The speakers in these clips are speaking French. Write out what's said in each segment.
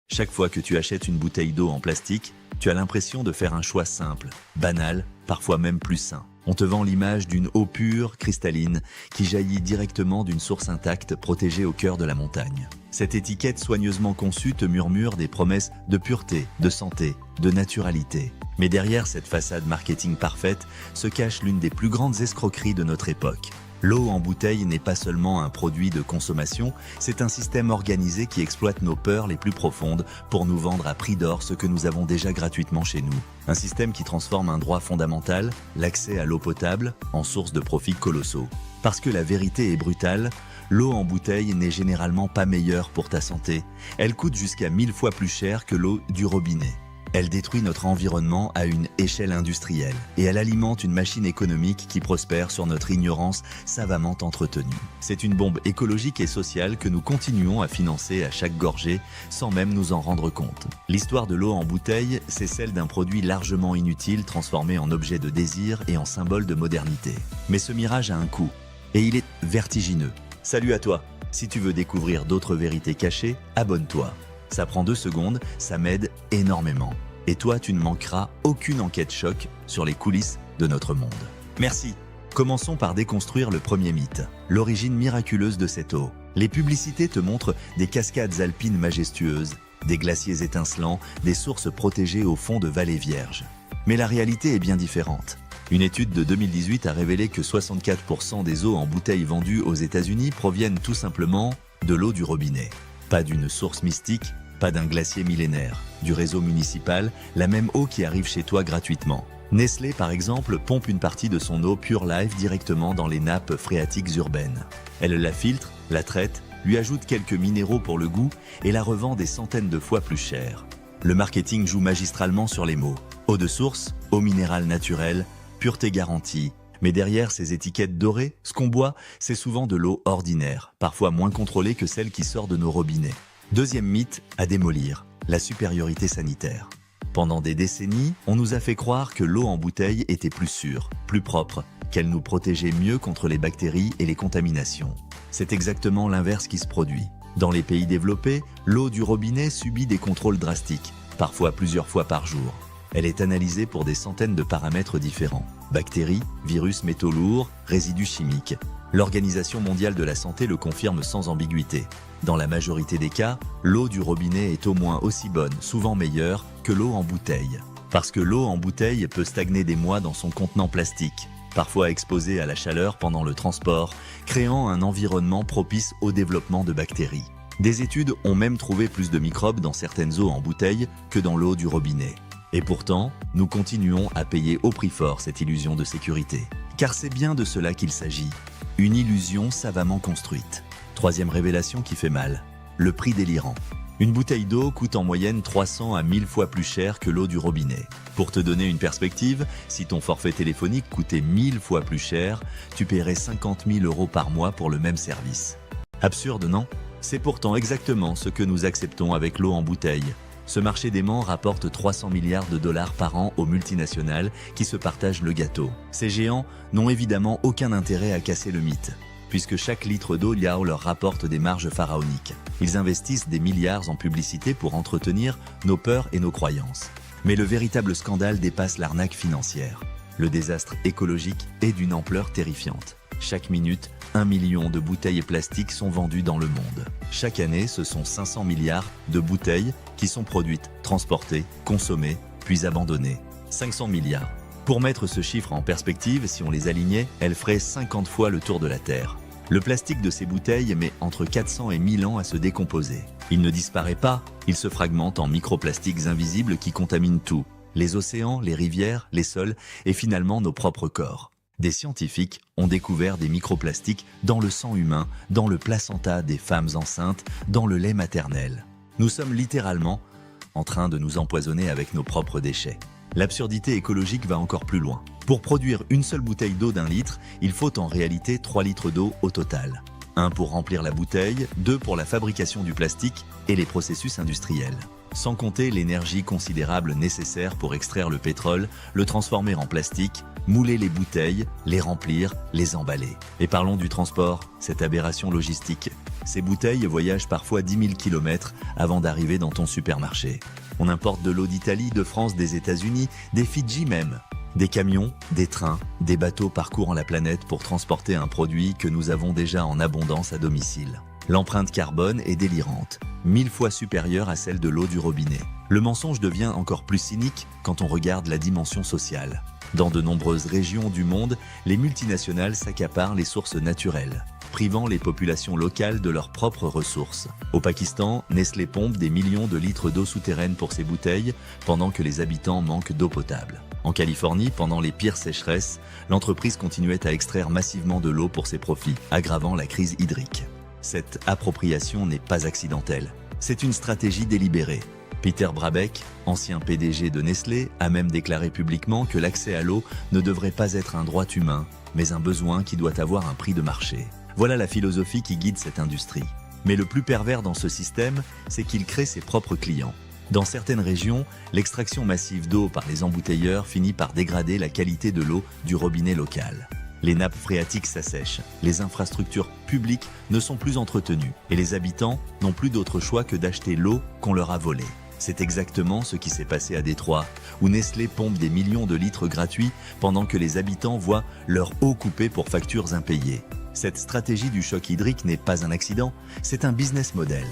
Chaque fois que tu achètes une bouteille d'eau en plastique, tu as l'impression de faire un choix simple, banal, parfois même plus sain. On te vend l'image d'une eau pure, cristalline, qui jaillit directement d'une source intacte protégée au cœur de la montagne. Cette étiquette soigneusement conçue te murmure des promesses de pureté, de santé, de naturalité. Mais derrière cette façade marketing parfaite se cache l'une des plus grandes escroqueries de notre époque. L'eau en bouteille n'est pas seulement un produit de consommation, c'est un système organisé qui exploite nos peurs les plus profondes pour nous vendre à prix d'or ce que nous avons déjà gratuitement chez nous. Un système qui transforme un droit fondamental, l'accès à l'eau potable, en source de profits colossaux. Parce que la vérité est brutale, l'eau en bouteille n'est généralement pas meilleure pour ta santé. Elle coûte jusqu'à 1000 fois plus cher que l'eau du robinet. Elle détruit notre environnement à une échelle industrielle et elle alimente une machine économique qui prospère sur notre ignorance savamment entretenue. C'est une bombe écologique et sociale que nous continuons à financer à chaque gorgée sans même nous en rendre compte. L'histoire de l'eau en bouteille, c'est celle d'un produit largement inutile transformé en objet de désir et en symbole de modernité. Mais ce mirage a un coût et il est vertigineux. Salut à toi! Si tu veux découvrir d'autres vérités cachées, abonne-toi. Ça prend 2 secondes, ça m'aide énormément. Et toi, tu ne manqueras aucune enquête choc sur les coulisses de notre monde. Merci. Commençons par déconstruire le premier mythe, l'origine miraculeuse de cette eau. Les publicités te montrent des cascades alpines majestueuses, des glaciers étincelants, des sources protégées au fond de vallées vierges. Mais la réalité est bien différente. Une étude de 2018 a révélé que 64% des eaux en bouteilles vendues aux États-Unis proviennent tout simplement de l'eau du robinet. Pas d'une source mystique, pas d'un glacier millénaire, du réseau municipal, la même eau qui arrive chez toi gratuitement. Nestlé, par exemple, pompe une partie de son eau Pure Life directement dans les nappes phréatiques urbaines. Elle la filtre, la traite, lui ajoute quelques minéraux pour le goût et la revend des centaines de fois plus cher. Le marketing joue magistralement sur les mots. Eau de source, eau minérale naturelle, pureté garantie. Mais derrière ces étiquettes dorées, ce qu'on boit, c'est souvent de l'eau ordinaire, parfois moins contrôlée que celle qui sort de nos robinets. Deuxième mythe à démolir, la supériorité sanitaire. Pendant des décennies, on nous a fait croire que l'eau en bouteille était plus sûre, plus propre, qu'elle nous protégeait mieux contre les bactéries et les contaminations. C'est exactement l'inverse qui se produit. Dans les pays développés, l'eau du robinet subit des contrôles drastiques, parfois plusieurs fois par jour. Elle est analysée pour des centaines de paramètres différents. Bactéries, virus, métaux lourds, résidus chimiques. L'Organisation mondiale de la santé le confirme sans ambiguïté. Dans la majorité des cas, l'eau du robinet est au moins aussi bonne, souvent meilleure, que l'eau en bouteille. Parce que l'eau en bouteille peut stagner des mois dans son contenant plastique, parfois exposée à la chaleur pendant le transport, créant un environnement propice au développement de bactéries. Des études ont même trouvé plus de microbes dans certaines eaux en bouteille que dans l'eau du robinet. Et pourtant, nous continuons à payer au prix fort cette illusion de sécurité. Car c'est bien de cela qu'il s'agit. Une illusion savamment construite. Troisième révélation qui fait mal, le prix délirant. Une bouteille d'eau coûte en moyenne 300 à 1000 fois plus cher que l'eau du robinet. Pour te donner une perspective, si ton forfait téléphonique coûtait 1000 fois plus cher, tu paierais 50 000 € par mois pour le même service. Absurde, non? C'est pourtant exactement ce que nous acceptons avec l'eau en bouteille. Ce marché d'aimants rapporte 300 milliards de dollars par an aux multinationales qui se partagent le gâteau. Ces géants n'ont évidemment aucun intérêt à casser le mythe, puisque chaque litre d'eau Liao leur rapporte des marges pharaoniques. Ils investissent des milliards en publicité pour entretenir nos peurs et nos croyances. Mais le véritable scandale dépasse l'arnaque financière. Le désastre écologique est d'une ampleur terrifiante. Chaque minute, 1 million de bouteilles plastiques sont vendues dans le monde. Chaque année, ce sont 500 milliards de bouteilles qui sont produites, transportées, consommées, puis abandonnées. 500 milliards. Pour mettre ce chiffre en perspective, si on les alignait, elles feraient 50 fois le tour de la Terre. Le plastique de ces bouteilles met entre 400 et 1000 ans à se décomposer. Il ne disparaît pas, il se fragmente en microplastiques invisibles qui contaminent tout. Les océans, les rivières, les sols et finalement nos propres corps. Des scientifiques ont découvert des microplastiques dans le sang humain, dans le placenta des femmes enceintes, dans le lait maternel. Nous sommes littéralement en train de nous empoisonner avec nos propres déchets. L'absurdité écologique va encore plus loin. Pour produire une seule bouteille d'eau d'1 litre, il faut en réalité 3 litres d'eau au total. 1 pour remplir la bouteille, 2 pour la fabrication du plastique et les processus industriels. Sans compter l'énergie considérable nécessaire pour extraire le pétrole, le transformer en plastique, mouler les bouteilles, les remplir, les emballer. Et parlons du transport, cette aberration logistique. Ces bouteilles voyagent parfois 10 000 km avant d'arriver dans ton supermarché. On importe de l'eau d'Italie, de France, des États-Unis, des Fidji même. Des camions, des trains, des bateaux parcourent la planète pour transporter un produit que nous avons déjà en abondance à domicile. L'empreinte carbone est délirante, 1000 fois supérieure à celle de l'eau du robinet. Le mensonge devient encore plus cynique quand on regarde la dimension sociale. Dans de nombreuses régions du monde, les multinationales s'accaparent les sources naturelles, privant les populations locales de leurs propres ressources. Au Pakistan, Nestlé pompe des millions de litres d'eau souterraine pour ses bouteilles, pendant que les habitants manquent d'eau potable. En Californie, pendant les pires sécheresses, l'entreprise continuait à extraire massivement de l'eau pour ses profits, aggravant la crise hydrique. Cette appropriation n'est pas accidentelle, c'est une stratégie délibérée. Peter Brabeck, ancien PDG de Nestlé, a même déclaré publiquement que l'accès à l'eau ne devrait pas être un droit humain, mais un besoin qui doit avoir un prix de marché. Voilà la philosophie qui guide cette industrie. Mais le plus pervers dans ce système, c'est qu'il crée ses propres clients. Dans certaines régions, l'extraction massive d'eau par les embouteilleurs finit par dégrader la qualité de l'eau du robinet local. Les nappes phréatiques s'assèchent, les infrastructures publiques ne sont plus entretenues et les habitants n'ont plus d'autre choix que d'acheter l'eau qu'on leur a volée. C'est exactement ce qui s'est passé à Détroit, où Nestlé pompe des millions de litres gratuits pendant que les habitants voient leur eau coupée pour factures impayées. Cette stratégie du choc hydrique n'est pas un accident, c'est un business model.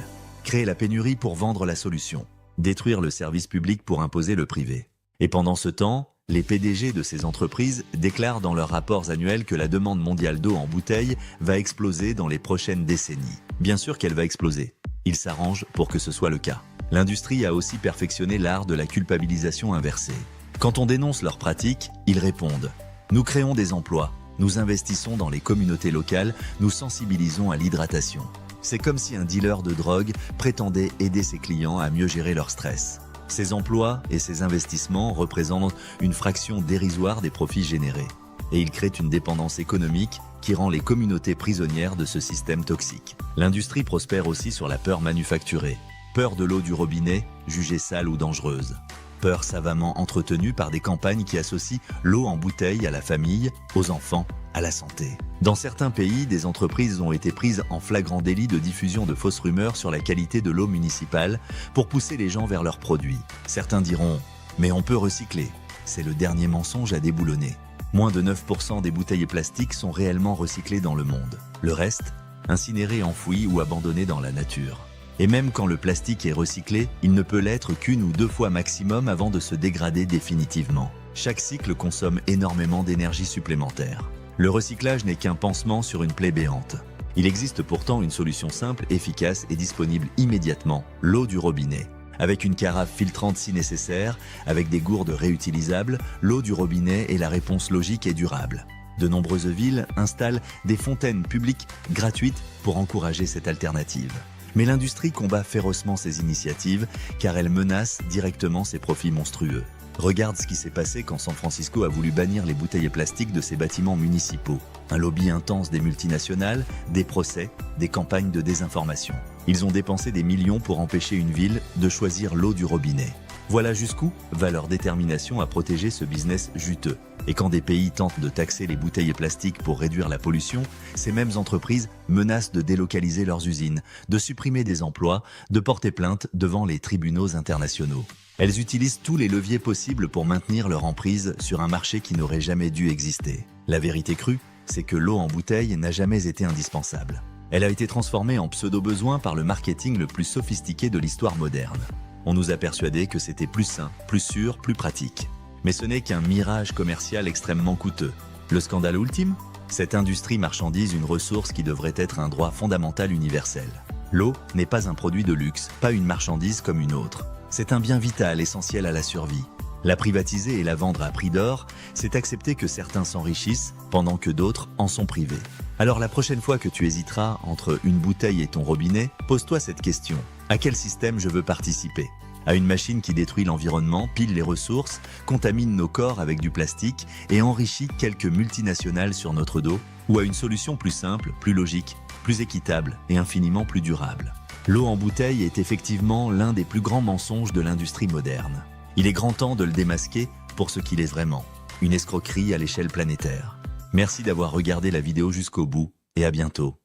Créer la pénurie pour vendre la solution. Détruire le service public pour imposer le privé. Et pendant ce temps, les PDG de ces entreprises déclarent dans leurs rapports annuels que la demande mondiale d'eau en bouteille va exploser dans les prochaines décennies. Bien sûr qu'elle va exploser. Ils s'arrangent pour que ce soit le cas. L'industrie a aussi perfectionné l'art de la culpabilisation inversée. Quand on dénonce leurs pratiques, ils répondent « Nous créons des emplois, nous investissons dans les communautés locales, nous sensibilisons à l'hydratation ». C'est comme si un dealer de drogue prétendait aider ses clients à mieux gérer leur stress. Ces emplois et ces investissements représentent une fraction dérisoire des profits générés. Et ils créent une dépendance économique qui rend les communautés prisonnières de ce système toxique. L'industrie prospère aussi sur la peur manufacturée. Peur de l'eau du robinet, jugée sale ou dangereuse. Peur savamment entretenue par des campagnes qui associent l'eau en bouteille à la famille, aux enfants, à la santé. Dans certains pays, des entreprises ont été prises en flagrant délit de diffusion de fausses rumeurs sur la qualité de l'eau municipale pour pousser les gens vers leurs produits. Certains diront « mais on peut recycler ». C'est le dernier mensonge à déboulonner. Moins de 9% des bouteilles plastiques sont réellement recyclées dans le monde. Le reste, incinéré, enfoui ou abandonné dans la nature. Et même quand le plastique est recyclé, il ne peut l'être qu'une ou deux fois maximum avant de se dégrader définitivement. Chaque cycle consomme énormément d'énergie supplémentaire. Le recyclage n'est qu'un pansement sur une plaie béante. Il existe pourtant une solution simple, efficace et disponible immédiatement, l'eau du robinet. Avec une carafe filtrante si nécessaire, avec des gourdes réutilisables, l'eau du robinet est la réponse logique et durable. De nombreuses villes installent des fontaines publiques gratuites pour encourager cette alternative. Mais l'industrie combat férocement ces initiatives car elle menace directement ses profits monstrueux. Regarde ce qui s'est passé quand San Francisco a voulu bannir les bouteilles plastiques de ses bâtiments municipaux. Un lobby intense des multinationales, des procès, des campagnes de désinformation. Ils ont dépensé des millions pour empêcher une ville de choisir l'eau du robinet. Voilà jusqu'où va leur détermination à protéger ce business juteux. Et quand des pays tentent de taxer les bouteilles plastiques pour réduire la pollution, ces mêmes entreprises menacent de délocaliser leurs usines, de supprimer des emplois, de porter plainte devant les tribunaux internationaux. Elles utilisent tous les leviers possibles pour maintenir leur emprise sur un marché qui n'aurait jamais dû exister. La vérité crue, c'est que l'eau en bouteille n'a jamais été indispensable. Elle a été transformée en pseudo-besoin par le marketing le plus sophistiqué de l'histoire moderne. On nous a persuadé que c'était plus sain, plus sûr, plus pratique. Mais ce n'est qu'un mirage commercial extrêmement coûteux. Le scandale ultime ? Cette industrie marchandise une ressource qui devrait être un droit fondamental universel. L'eau n'est pas un produit de luxe, pas une marchandise comme une autre. C'est un bien vital, essentiel à la survie. La privatiser et la vendre à prix d'or, c'est accepter que certains s'enrichissent pendant que d'autres en sont privés. Alors la prochaine fois que tu hésiteras entre une bouteille et ton robinet, pose-toi cette question. À quel système je veux participer ? À une machine qui détruit l'environnement, pille les ressources, contamine nos corps avec du plastique et enrichit quelques multinationales sur notre dos ? Ou à une solution plus simple, plus logique, plus équitable et infiniment plus durable ? L'eau en bouteille est effectivement l'un des plus grands mensonges de l'industrie moderne. Il est grand temps de le démasquer pour ce qu'il est vraiment. Une escroquerie à l'échelle planétaire. Merci d'avoir regardé la vidéo jusqu'au bout et à bientôt.